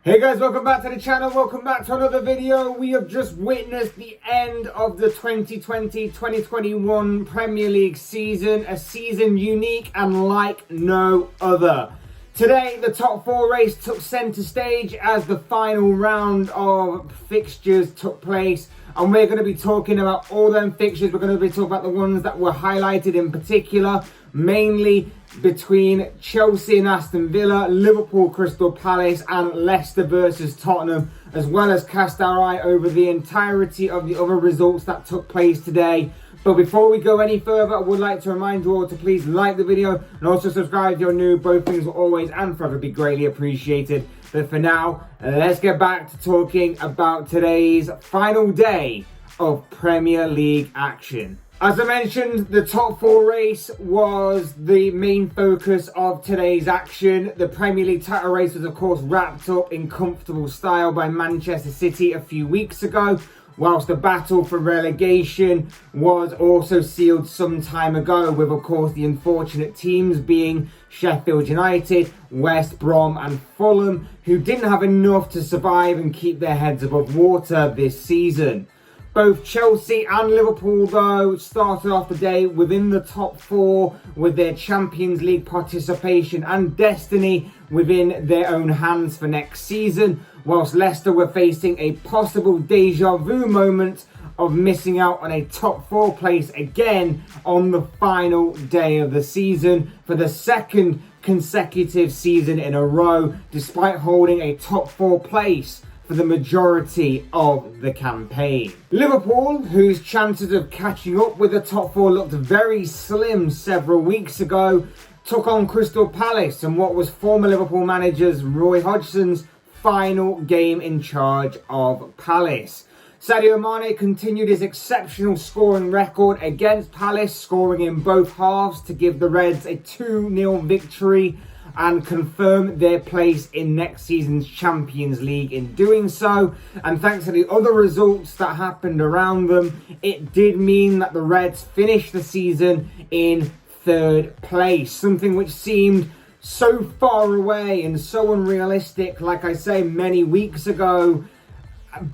Hey guys, welcome back to the channel, welcome back to another video. We have just witnessed the end of the 2020-2021 Premier League season, a season unique and like no other. Today, the top four race took centre stage as the final round of fixtures took place. And we're going to be talking about all them fixtures. We're going to be talking about the ones that were highlighted in particular, mainly between Chelsea and Aston Villa, Liverpool, Crystal Palace, and Leicester versus Tottenham, as well as cast our eye over the entirety of the other results that took place today. But before we go any further, I would like to remind you all to please like the video and also subscribe if you're new. Both things will always and forever be greatly appreciated. But for now, let's get back to talking about today's final day of Premier League action. As I mentioned, the top four race was the main focus of today's action. The Premier League title race was of course wrapped up in comfortable style by Manchester City a few weeks ago, whilst the battle for relegation was also sealed some time ago, with of course the unfortunate teams being Sheffield United, West Brom and Fulham, who didn't have enough to survive and keep their heads above water this season. Both Chelsea and Liverpool, though, started off the day within the top four with their Champions League participation and destiny within their own hands for next season, whilst Leicester were facing a possible deja vu moment of missing out on a top four place again on the final day of the season for the second consecutive season in a row, despite holding a top four place for the majority of the campaign. Liverpool, whose chances of catching up with the top four looked very slim several weeks ago, took on Crystal Palace in what was former Liverpool manager Roy Hodgson's final game in charge of Palace. Sadio Mane continued his exceptional scoring record against Palace, scoring in both halves to give the Reds a 2-0 victory and confirm their place in next season's Champions League in doing so. And thanks to the other results that happened around them, it did mean that the Reds finished the season in third place, something which seemed so far away and so unrealistic, like I say, many weeks ago.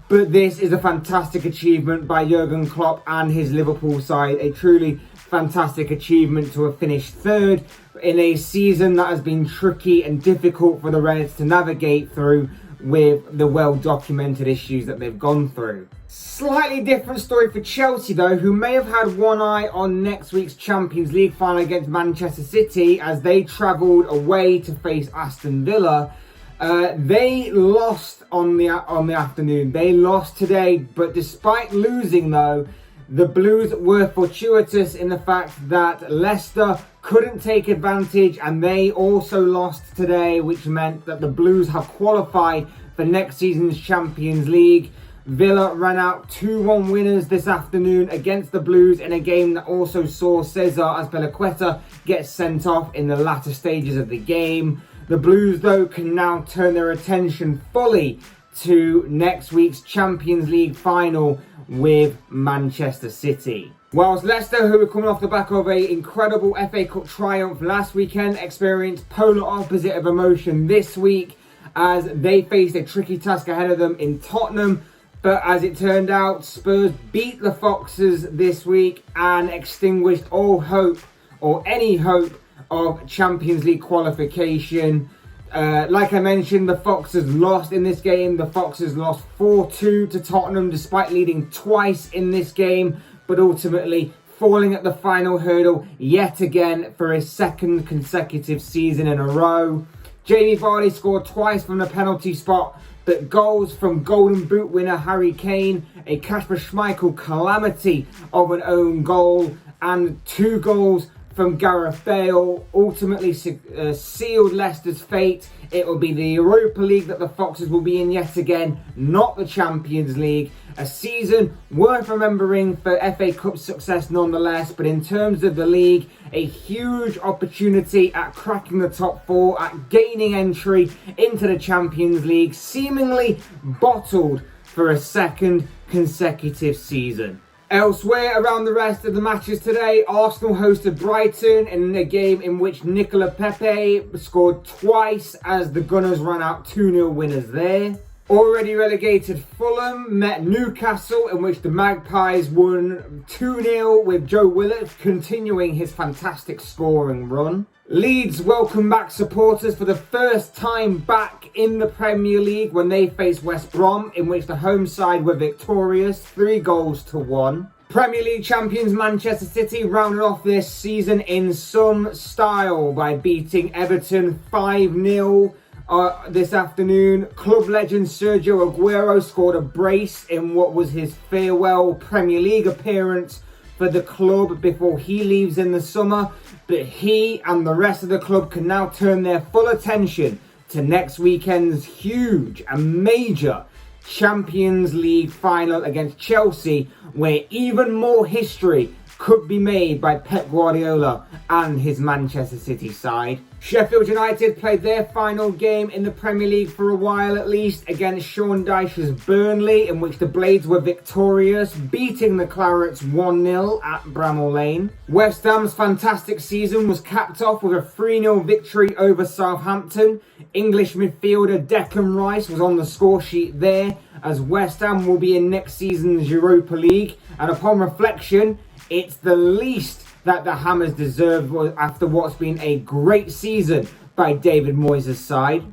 But this is a fantastic achievement by Jurgen Klopp and his Liverpool side, a truly fantastic achievement to have finished third in a season that has been tricky and difficult for the Reds to navigate through with the well-documented issues that they've gone through. Slightly different story for Chelsea though, who may have had one eye on next week's Champions League final against Manchester City as they travelled away to face Aston Villa. They lost on the afternoon. They lost today, but despite losing though, the Blues were fortuitous in the fact that Leicester couldn't take advantage and they also lost today, which meant that the Blues have qualified for next season's Champions League. Villa ran out 2-1 winners this afternoon against the Blues in a game that also saw Cesar Azpilicueta get sent off in the latter stages of the game. The Blues, though, can now turn their attention fully to next week's Champions League final with Manchester City. Whilst Leicester, who were coming off the back of an incredible FA Cup triumph last weekend, experienced polar opposite of emotion this week as they faced a tricky task ahead of them in Tottenham. But as it turned out, Spurs beat the Foxes this week and extinguished all hope, or any hope, of Champions League qualification. Like I mentioned, the Foxes lost in this game. The Foxes lost 4-2 to Tottenham despite leading twice in this game, but ultimately falling at the final hurdle yet again for a second consecutive season in a row. Jamie Vardy scored twice from the penalty spot, but goals from Golden Boot winner Harry Kane, a Kasper Schmeichel calamity of an own goal, and 2 goals from Gareth Bale ultimately sealed Leicester's fate. It will be the Europa League that the Foxes will be in yet again, not the Champions League. A season worth remembering for FA Cup success nonetheless, but in terms of the league, a huge opportunity at cracking the top four, at gaining entry into the Champions League, seemingly bottled for a second consecutive season. Elsewhere around the rest of the matches today, Arsenal hosted Brighton in a game in which Nicola Pepe scored twice as the Gunners ran out 2-0 winners there. Already relegated Fulham met Newcastle, in which the Magpies won 2-0 with Joe Willock continuing his fantastic scoring run. Leeds welcome back supporters for the first time back in the Premier League when they faced West Brom, in which the home side were victorious, 3-1. Premier League champions Manchester City rounded off this season in some style by beating Everton 5-0 this afternoon. Club legend Sergio Aguero scored a brace in what was his farewell Premier League appearance for the club before he leaves in the summer. But he and the rest of the club can now turn their full attention to next weekend's huge and major Champions League final against Chelsea, where even more history could be made by Pep Guardiola and his Manchester City side. Sheffield United played their final game in the Premier League for a while at least against Sean Dyche's Burnley, in which the Blades were victorious, beating the Clarets 1-0 at Bramall Lane. West Ham's fantastic season was capped off with a 3-0 victory over Southampton. English midfielder Declan Rice was on the score sheet there, as West Ham will be in next season's Europa League, and upon reflection, it's the least that the Hammers deserve after what's been a great season by David Moyes' side.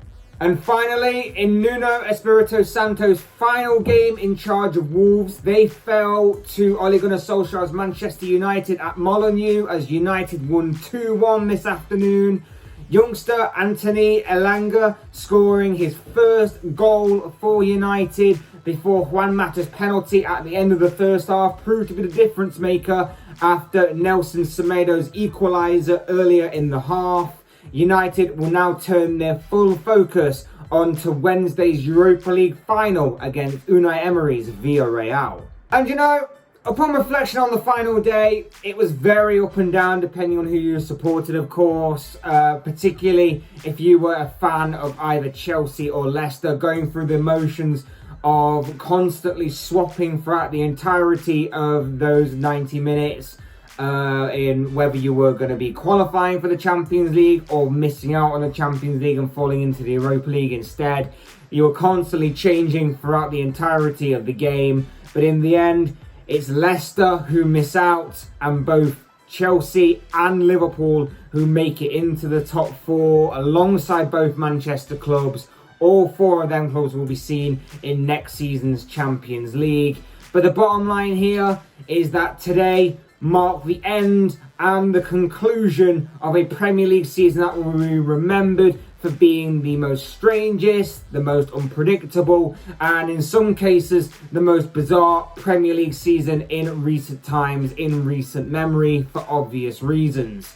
And finally, in Nuno Espirito Santo's final game in charge of Wolves, they fell to Ole Gunnar Solskjaer's Manchester United at Molineux, as United won 2-1 this afternoon. Youngster Anthony Elanga scoring his first goal for United before Juan Mata's penalty at the end of the first half proved to be the difference maker after Nelson Semedo's equaliser earlier in the half. United will now turn their full focus onto Wednesday's Europa League final against Unai Emery's Villarreal. And you know, upon reflection on the final day, it was very up and down depending on who you supported, of course, particularly if you were a fan of either Chelsea or Leicester, going through the motions of constantly swapping throughout the entirety of those 90 minutes in whether you were going to be qualifying for the Champions League or missing out on the Champions League and falling into the Europa League instead. You were constantly changing throughout the entirety of the game, but in the end, it's Leicester who miss out, and both Chelsea and Liverpool who make it into the top four alongside both Manchester clubs. All four of them clubs will be seen in next season's Champions League. But the bottom line here is that today marked the end and the conclusion of a Premier League season that will be remembered for being the most strangest, the most unpredictable, and in some cases, the most bizarre Premier League season in recent times, in recent memory, for obvious reasons.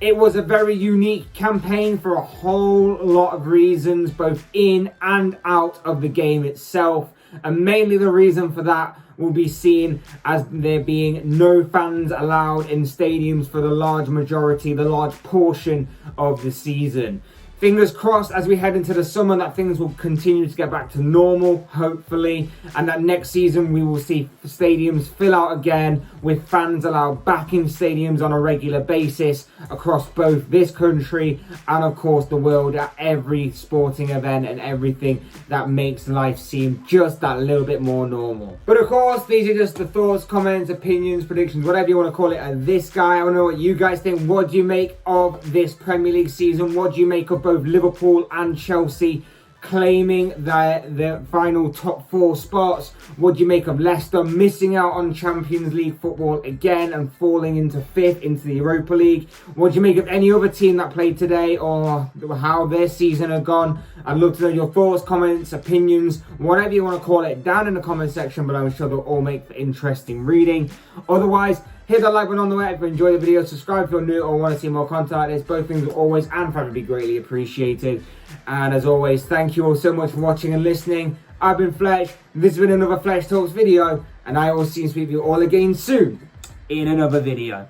It was a very unique campaign for a whole lot of reasons, both in and out of the game itself. And mainly the reason for that will be seen as there being no fans allowed in stadiums for the large majority, the large portion of the season. Fingers crossed as we head into the summer that things will continue to get back to normal, hopefully, and that next season we will see stadiums fill out again with fans allowed back in stadiums on a regular basis across both this country and of course the world at every sporting event and everything that makes life seem just that little bit more normal. But of course, these are just the thoughts, comments, opinions, predictions, whatever you want to call it, of this guy. I want to know what you guys think. What do you make of this Premier League season? What do you make of both Liverpool and Chelsea claiming their final top four spots? What do you make of Leicester missing out on Champions League football again and falling into fifth into the Europa League? What do you make of any other team that played today or how their season had gone? I'd love to know your thoughts, comments, opinions, whatever you want to call it, down in the comment section, but I'm sure they'll all make for interesting reading. Otherwise, hit that like button on the way if you enjoy the video, subscribe if you're new or want to see more content like this. Both things will always and forever be greatly appreciated. And as always, thank you all so much for watching and listening. I've been Fletch, this has been another Fletch Talks video, and I will see you all again soon in another video.